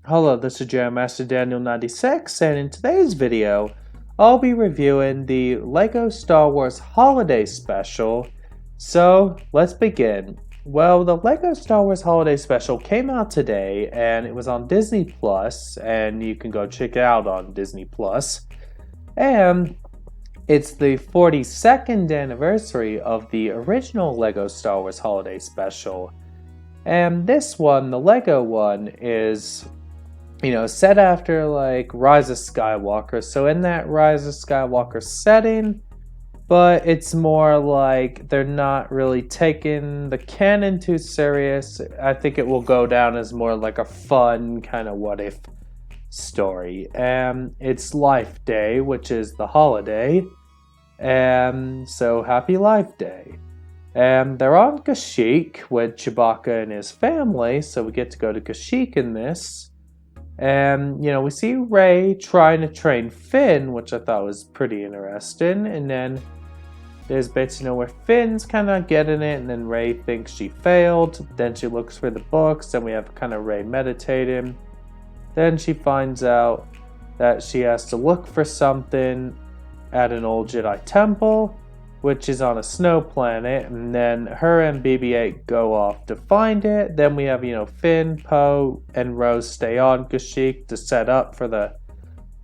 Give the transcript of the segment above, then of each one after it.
Hello, this is Jam Master Daniel 96, and in today's video, I'll be reviewing the LEGO Star Wars Holiday Special. So, let's begin. Well, the LEGO Star Wars Holiday Special came out today, and it was on Disney Plus, and you can go check it out on Disney Plus. And it's the 42nd anniversary of the original LEGO Star Wars Holiday Special. And this one, the LEGO one, is set after like Rise of Skywalker. So in that Rise of Skywalker setting, but it's more like they're not really taking the canon too serious. I think it will go down as more like a fun kind of what if story. It's Life Day, which is the holiday. So happy Life Day. They're on Kashyyyk with Chewbacca and his family, so we get to go to Kashyyyk in this. And, we see Rey trying to train Finn, which I thought was pretty interesting. And then there's bits, where Finn's kind of getting it, and then Rey thinks she failed. Then she looks for the books, and we have kind of Rey meditating. Then she finds out that she has to look for something at an old Jedi temple, which is on a snow planet, and then her and BB-8 go off to find it. Then we have, Finn, Poe, and Rose stay on Kashyyyk to set up for the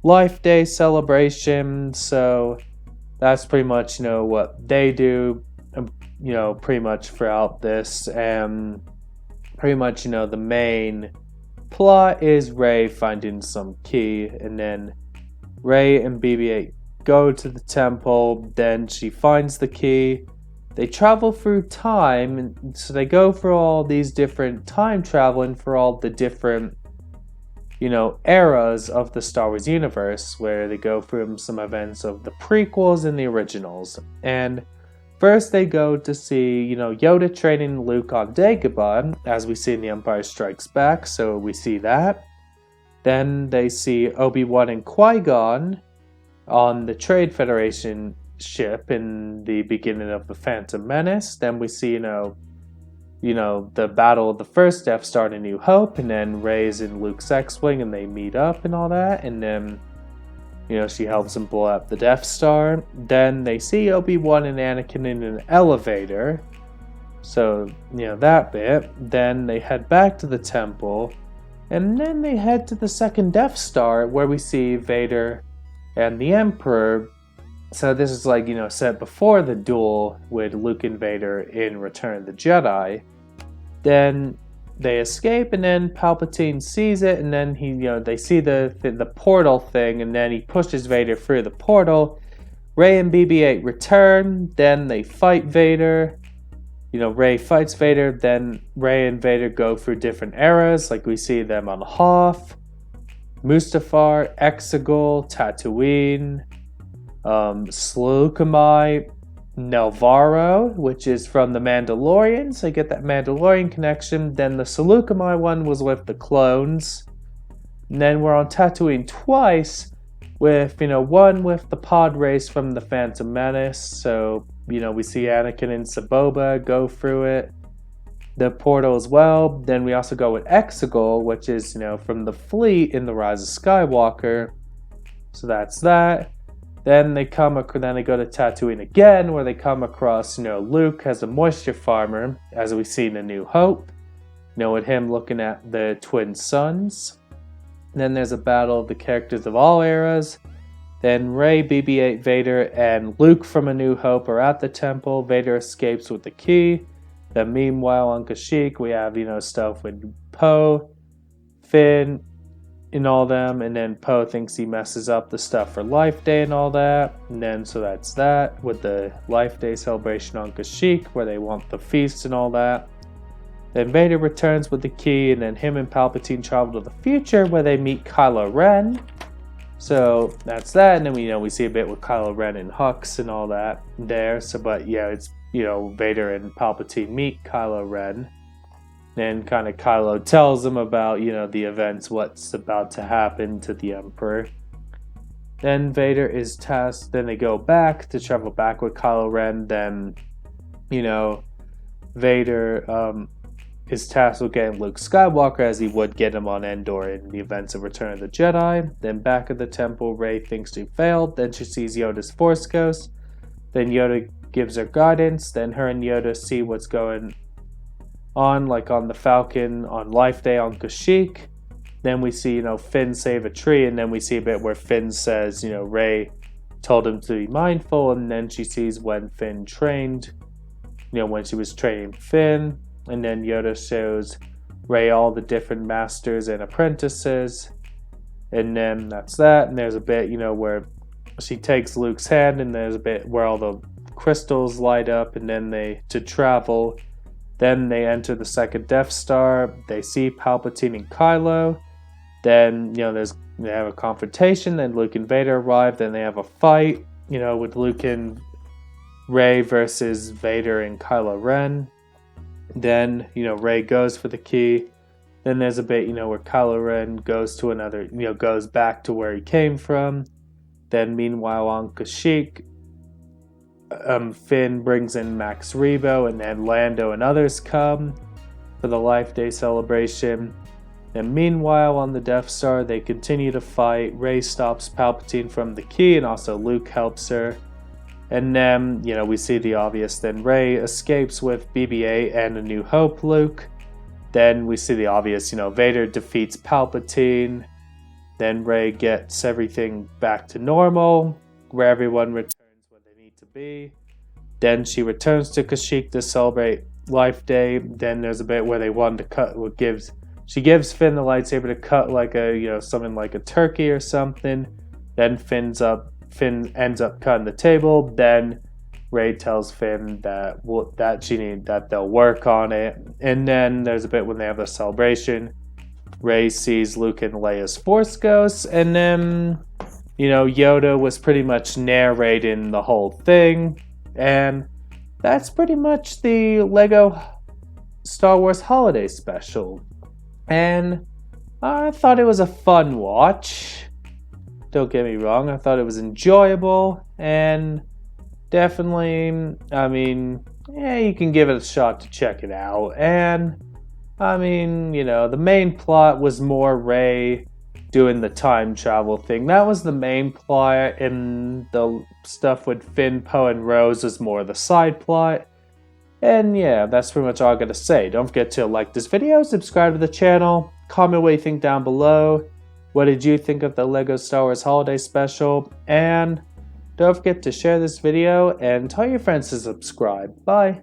Life Day celebration. So that's pretty much, what they do, pretty much throughout this. And pretty much, the main plot is Rey finding some key, and then Rey and BB-8 go to the temple. Then she finds the key. They travel through time, and so they go for all these different time traveling for all the different eras of the Star Wars universe, where they go through some events of the prequels and the originals. And first they go to see Yoda training Luke on Dagobah, as we see in The Empire Strikes Back, so we see that. Then they see Obi-Wan and Qui-Gon on the Trade Federation ship in the beginning of The Phantom Menace. Then we see, the battle of the first Death Star in A New Hope, and then Rey's in Luke's X-Wing, and they meet up and all that, and then, she helps him blow up the Death Star. Then they see Obi-Wan and Anakin in an elevator, so, that bit. Then they head back to the temple, and then they head to the second Death Star, where we see Vader and the Emperor. So this is like, set before the duel with Luke and Vader in Return of the Jedi. Then they escape, and then Palpatine sees it, and then they see the portal thing, and then he pushes Vader through the portal. Rey and BB-8 return, then they fight Vader. Rey fights Vader, then Rey and Vader go through different eras, like we see them on Hoth, Mustafar, Exegol, Tatooine, Sleucamai, Nevarro, which is from The Mandalorian, so you get that Mandalorian connection. Then the Sleucamai one was with the clones. And then we're on Tatooine twice, with, one with the pod race from The Phantom Menace, so, we see Anakin and Saboba go through it. The portal as well. Then we also go with Exegol, which is, from the fleet in The Rise of Skywalker. So that's that. Then they go to Tatooine again, where they come across, Luke as a moisture farmer, as we see in A New Hope. With him looking at the twin suns. Then there's a battle of the characters of all eras. Then Rey, BB-8, Vader, and Luke from A New Hope are at the temple. Vader escapes with the key. Then meanwhile on Kashyyyk, we have, stuff with Poe, Finn, and all them. And then Poe thinks he messes up the stuff for Life Day and all that. And then, so that's that, with the Life Day celebration on Kashyyyk, where they want the feast and all that. Then Vader returns with the key, and then him and Palpatine travel to the future, where they meet Kylo Ren. So that's that. And then we see a bit with Kylo Ren and Hux and all that there. So, but yeah, it's Vader and Palpatine meet Kylo Ren. And kind of Kylo tells him about, the events, what's about to happen to the Emperor. Then Vader is tasked, then they go back to travel back with Kylo Ren. Then, Vader is tasked with getting Luke Skywalker, as he would get him on Endor in the events of Return of the Jedi. Then back at the temple, Rey thinks she failed. Then she sees Yoda's Force Ghost. Then Yoda gives her guidance. Then her and Yoda see what's going on, like on the Falcon on Life Day on Kashyyyk. Then we see, Finn save a tree, and then we see a bit where Finn says, Rey told him to be mindful, and then she sees when Finn trained, when she was training Finn. And then Yoda shows Rey all the different masters and apprentices. And then that's that. And there's a bit, where she takes Luke's hand, and there's a bit where all the crystals light up, and then to travel. Then they enter the second Death Star. They see Palpatine and Kylo. Then, they have a confrontation. Then Luke and Vader arrive. Then they have a fight, with Luke and Rey versus Vader and Kylo Ren. Then, Rey goes for the key. Then there's a bit, where Kylo Ren goes to another, goes back to where he came from. Then, meanwhile, on Kashyyyk, Finn brings in Max Rebo, and then Lando and others come for the Life Day celebration. Then, meanwhile, on the Death Star, they continue to fight. Rey stops Palpatine from the key, and also Luke helps her. And then, we see the obvious. Then Rey escapes with BB-8 and A New Hope Luke. Then we see the obvious, Vader defeats Palpatine. Then Rey gets everything back to normal, where everyone returns where they need to be. Then she returns to Kashyyyk to celebrate Life Day. Then there's a bit where they want to cut she gives Finn the lightsaber to cut like something like a turkey or something. Then Finn ends up cutting the table. Then Rey tells Finn that they'll work on it. And then there's a bit when they have a celebration. Rey sees Luke and Leia's Force Ghosts, and then Yoda was pretty much narrating the whole thing. And that's pretty much the Lego Star Wars Holiday Special. And I thought it was a fun watch. Don't get me wrong, I thought it was enjoyable, and definitely, you can give it a shot to check it out. And, the main plot was more Rey doing the time travel thing. That was the main plot, and the stuff with Finn, Poe, and Rose was more the side plot. And yeah, that's pretty much all I gotta say. Don't forget to like this video, subscribe to the channel, comment what you think down below. What did you think of the LEGO Star Wars Holiday Special? And don't forget to share this video and tell your friends to subscribe. Bye!